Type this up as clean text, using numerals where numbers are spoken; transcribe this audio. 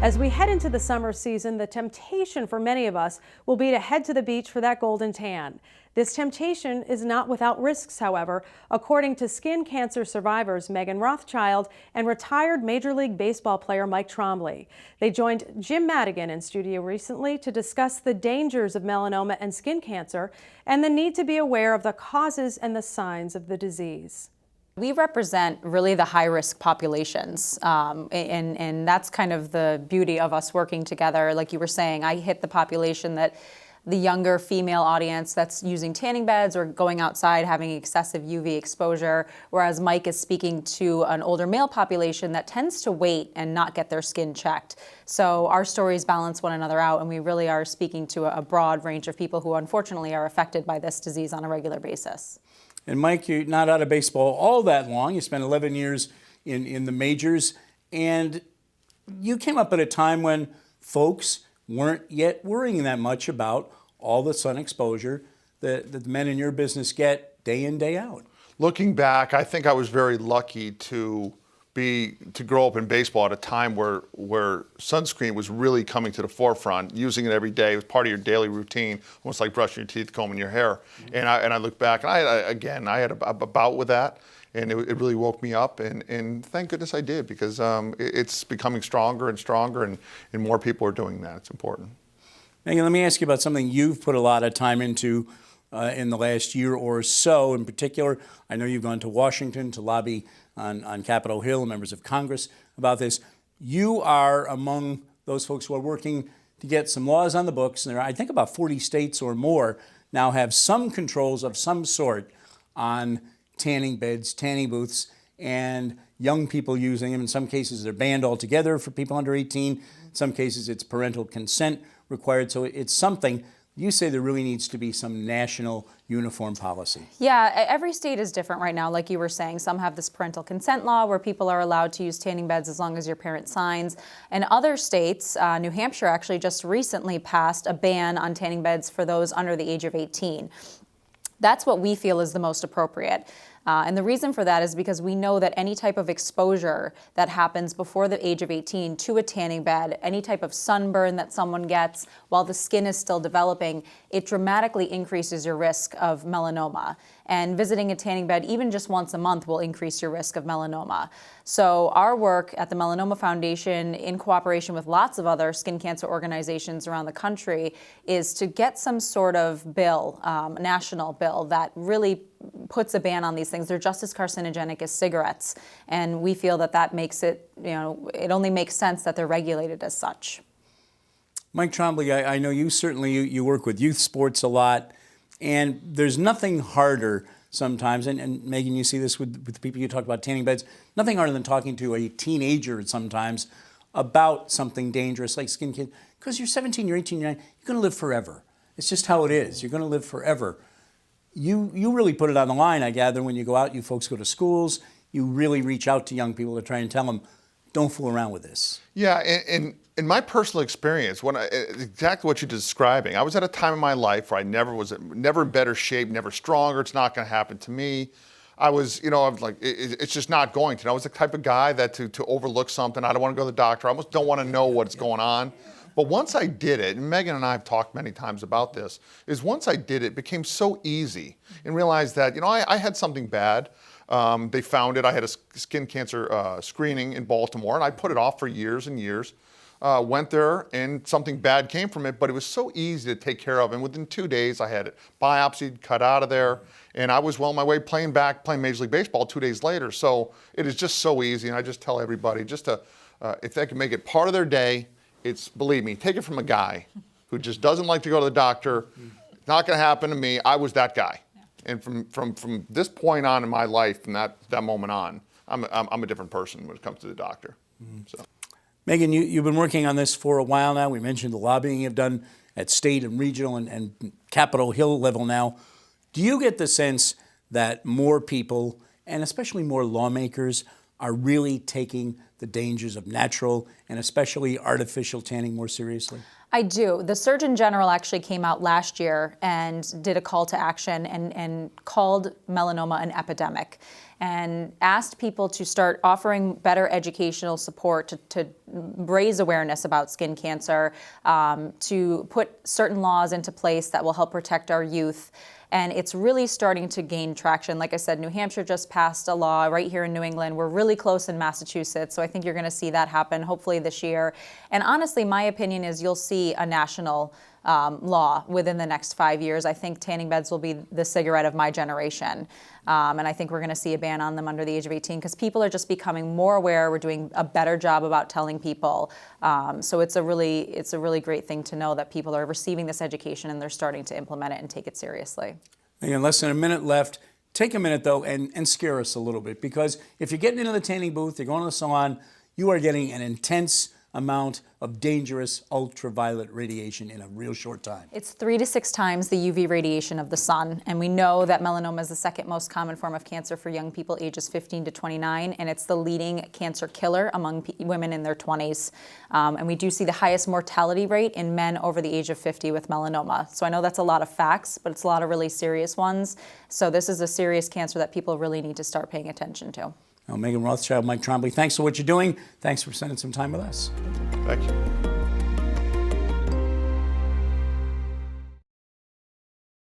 As we head into the summer season, the temptation for many of us will be to head to the beach for that golden tan. This temptation is not without risks, however, according to skin cancer survivors Meghan Rothschild and retired Major League Baseball player Mike Trombley. They joined Jim Madigan in studio recently to discuss the dangers of melanoma and skin cancer and the need to be aware of the causes and the signs of the disease. We represent really the high-risk populations, and that's kind of the beauty of us working together. Like you were saying, I hit the population that the younger female audience that's using tanning beds or going outside having excessive UV exposure, whereas Mike is speaking to an older male population that tends to wait and not get their skin checked. So our stories balance one another out, and we really are speaking to a broad range of people who unfortunately are affected by this disease on a regular basis. And Mike, you're not out of baseball all that long. You spent 11 years in the majors, and you came up at a time when folks weren't yet worrying that much about all the sun exposure that the men in your business get day in, day out. Looking back, I think I was very lucky to grow up in baseball at a time where sunscreen was really coming to the forefront. Using it every day, it was part of your daily routine, almost like brushing your teeth, combing your hair. And I look back, and I had a bout with that, and it really woke me up. And thank goodness I did, because it's becoming stronger and stronger, and more people are doing that. It's important. Meghan, let me ask you about something you've put a lot of time into in the last year or so. In particular, I know you've gone to Washington to lobby on Capitol Hill, members of Congress, about this. You are among those folks who are working to get some laws on the books. And there are, I think, about 40 states or more now have some controls of some sort on tanning beds, tanning booths, and young people using them. In some cases, they're banned altogether for people under 18. In some cases, it's parental consent required. So it's something. You say there really needs to be some national uniform policy. Yeah, every state is different right now, like you were saying. Some have this parental consent law where people are allowed to use tanning beds as long as your parent signs. And other states, New Hampshire actually just recently passed a ban on tanning beds for those under the age of 18. That's what we feel is the most appropriate. And the reason for that is because we know that any type of exposure that happens before the age of 18 to a tanning bed, any type of sunburn that someone gets while the skin is still developing, it dramatically increases your risk of melanoma. And visiting a tanning bed even just once a month will increase your risk of melanoma. So our work at the Melanoma Foundation, in cooperation with lots of other skin cancer organizations around the country, is to get some sort of bill, national bill, that really puts a ban on these things. They're just as carcinogenic as cigarettes. And we feel that that makes it, it only makes sense that they're regulated as such. Mike Trombley, I know you certainly, you work with youth sports a lot, and there's nothing harder sometimes, and Meghan, you see this with the people you talk about tanning beds, nothing harder than talking to a teenager sometimes about something dangerous like skin cancer, because you're 17, you're 18, you're 19, you're going to live forever. It's just how it is. You're going to live forever. You really put it on the line, I gather, when you go out, you folks go to schools, you really reach out to young people to try and tell them, don't fool around with this. Yeah, and in my personal experience, exactly what you're describing, I was at a time in my life where I never in better shape, never stronger. It's not going to happen to me. I was, I'm like, it's just not going to. I was the type of guy that to overlook something, I don't want to go to the doctor. I almost don't want to know what's going on. But once I did it, and Meghan and I have talked many times about this, is once I did it, it became so easy and realized that, I had something bad. They found it. I had a skin cancer screening in Baltimore, and I put it off for years and years. Went there, and something bad came from it, but it was so easy to take care of. And within 2 days, I had it biopsied, cut out of there, and I was well on my way playing Major League Baseball 2 days later. So it is just so easy, and I just tell everybody just to, if they can make it part of their day, believe me, take it from a guy who just doesn't like to go to the doctor. It's not going to happen to me. I was that guy. And from this point on in my life, from that moment on, I'm a different person when it comes to the doctor. So. Meghan, you've been working on this for a while now. We mentioned the lobbying you've done at state and regional and Capitol Hill level now. Do you get the sense that more people, and especially more lawmakers, are really taking the dangers of natural and especially artificial tanning more seriously? I do. The Surgeon General actually came out last year and did a call to action and called melanoma an epidemic and asked people to start offering better educational support to raise awareness about skin cancer, to put certain laws into place that will help protect our youth. And it's really starting to gain traction. Like I said, New Hampshire just passed a law right here in New England. We're really close in Massachusetts, so I think you're going to see that happen hopefully this year. And honestly, my opinion is you'll see a national law within the next 5 years. I think tanning beds will be the cigarette of my generation. And I think we're going to see a ban on them under the age of 18 because people are just becoming more aware. We're doing a better job about telling people. So it's a really great thing to know that people are receiving this education and they're starting to implement it and take it seriously. Again, less than a minute left. Take a minute, though, and scare us a little bit, because if you're getting into the tanning booth, you're going to the salon, you are getting an intense amount of dangerous ultraviolet radiation in a real short time. It's 3 to 6 times the UV radiation of the sun, and we know that melanoma is the second most common form of cancer for young people ages 15 to 29, and it's the leading cancer killer among women in their 20s. And we do see the highest mortality rate in men over the age of 50 with melanoma. So I know that's a lot of facts, but it's a lot of really serious ones. So this is a serious cancer that people really need to start paying attention to. Well, Meghan Rothschild, Mike Trombley, thanks for what you're doing. Thanks for spending some time with us. Thank you.